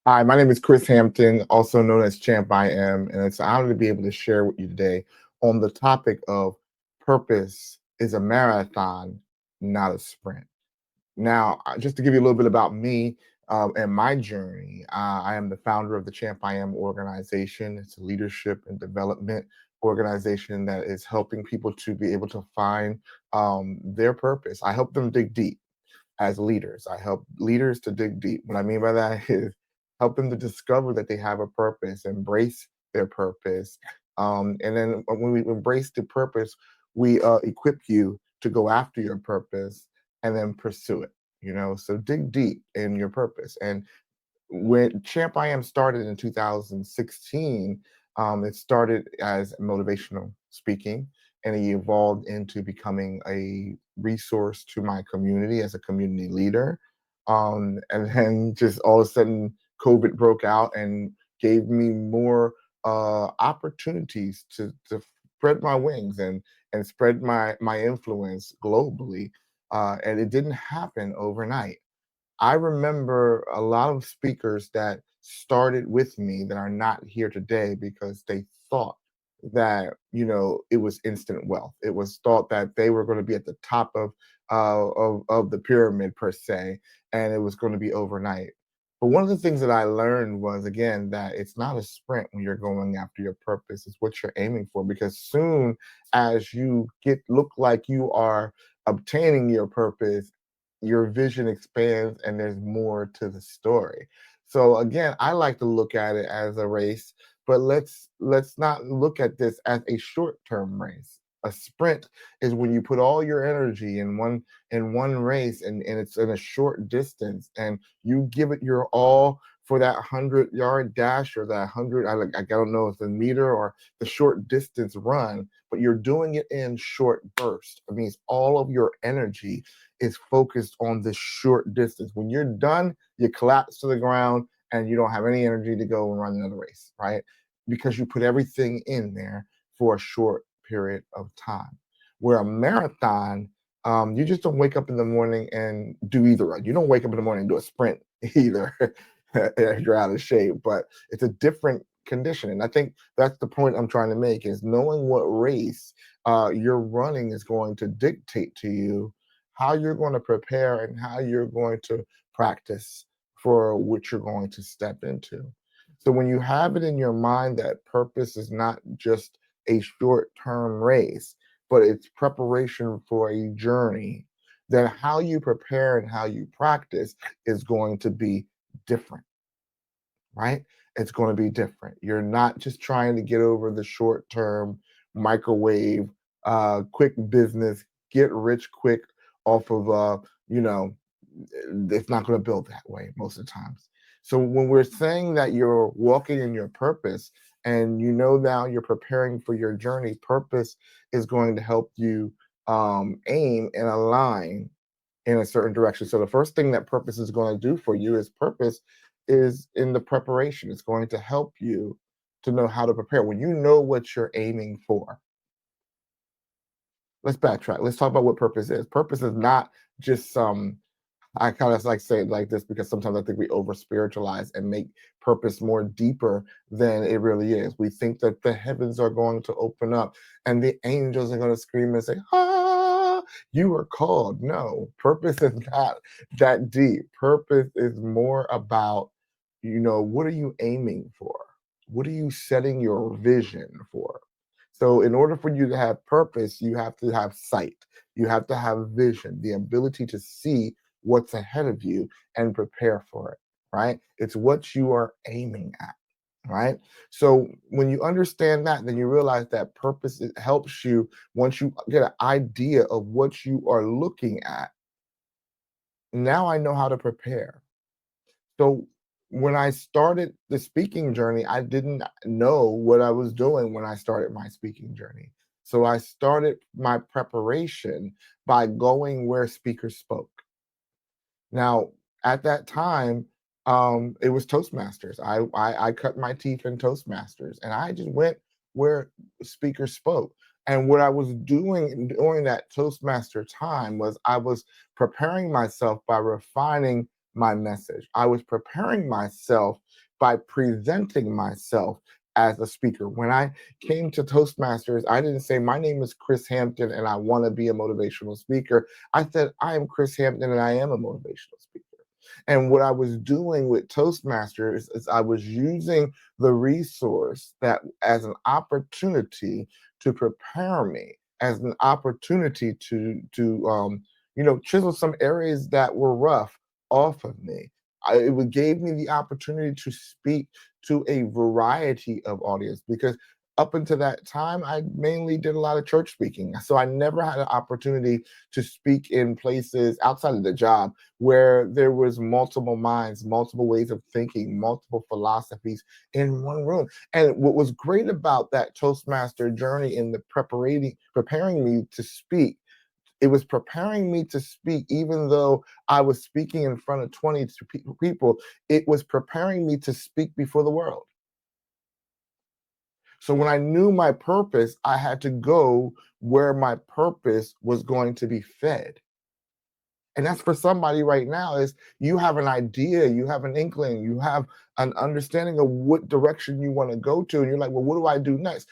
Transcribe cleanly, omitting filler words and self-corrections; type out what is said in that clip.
Hi, my name is Chris Hampton, also known as Champ I Am, and it's an honor to be able to share with you today on the topic of purpose is a marathon, not a sprint. Now, just to give you a little bit about me and my journey, I am the founder of the Champ I Am organization. It's a leadership and development organization that is helping people to be able to find their purpose. I help them dig deep as leaders. I help leaders to dig deep. What I mean by that is help them to discover that they have a purpose, embrace their purpose. And then when we embrace the purpose, we equip you to go after your purpose and then pursue it. So dig deep in your purpose. And when Champ I Am started in 2016, it started as motivational speaking, and it evolved into becoming a resource to my community as a community leader. And then just all of a sudden, COVID broke out and gave me more opportunities to spread my wings and spread my influence globally. And it didn't happen overnight. I remember a lot of speakers that started with me that are not here today because they thought that it was instant wealth. It was thought that they were going to be at the top of the pyramid per se, and it was going to be overnight. But one of the things that I learned was again that it's not a sprint when you're going after your purpose. It's what you're aiming for, because soon as you get look like you are obtaining your purpose, your vision expands and there's more to the story. So again, I like to look at it as a race, but let's not look at this as a short-term race. A sprint is when you put all your energy in one race, and it's in a short distance, and you give it your all for that 100-yard dash, or that 100, I don't know if the meter or the short distance run, but you're doing it in short bursts. It means all of your energy is focused on this short distance. When you're done, you collapse to the ground and you don't have any energy to go and run another race, right? Because you put everything in there for a short period of time. Where a marathon, you just don't wake up in the morning and do either. Right? You don't wake up in the morning and do a sprint either. If you're out of shape, but it's a different condition. And I think that's the point I'm trying to make, is knowing what race you're running is going to dictate to you how you're going to prepare and how you're going to practice for what you're going to step into. So when you have it in your mind that purpose is not just a short-term race, but it's preparation for a journey, then how you prepare and how you practice is going to be different, right? It's going to be different. You're not just trying to get over the short-term microwave, quick business, get rich quick off of, it's not going to build that way most of the times. So when we're saying that you're walking in your purpose and now you're preparing for your journey, purpose is going to help you aim and align in a certain direction. So the first thing that purpose is going to do for you is purpose is in the preparation. It's going to help you to know how to prepare. When you know what you're aiming for, let's backtrack. Let's talk about what purpose is. Purpose is not just some, I kind of like say it like this because sometimes I think we over spiritualize and make purpose more deeper than it really is. We think that the heavens are going to open up and the angels are going to scream and say, "Ah, you are called." No, purpose is not that deep. Purpose is more about, what are you aiming for? What are you setting your vision for? So, in order for you to have purpose, you have to have sight. You have to have vision, the ability to see what's ahead of you and prepare for it, right? It's what you are aiming at, right? So when you understand that, then you realize that purpose, it helps you once you get an idea of what you are looking at. Now I know how to prepare. So when I started the speaking journey, I didn't know what I was doing when I started my speaking journey. So I started my preparation by going where speakers spoke. Now, at that time, it was Toastmasters. I cut my teeth in Toastmasters, and I just went where speakers spoke. And what I was doing during that Toastmaster time was I was preparing myself by refining my message. I was preparing myself by presenting myself as a speaker. When I came to Toastmasters, I didn't say, my name is Chris Hampton and I want to be a motivational speaker. I said, I am Chris Hampton and I am a motivational speaker. And what I was doing with Toastmasters is I was using the resource that as an opportunity to prepare me, as an opportunity to chisel some areas that were rough off of me. Gave me the opportunity to speak to a variety of audience because up until that time, I mainly did a lot of church speaking. So I never had an opportunity to speak in places outside of the job where there was multiple minds, multiple ways of thinking, multiple philosophies in one room. And what was great about that Toastmaster journey in the preparing me to speak, it was preparing me to speak even though I was speaking in front of 20 people. It was preparing me to speak before the world. So when I knew my purpose, I had to go where my purpose was going to be fed. And that's for somebody right now is you have an idea, you have an inkling, you have an understanding of what direction you want to go to. And you're like, well, what do I do next?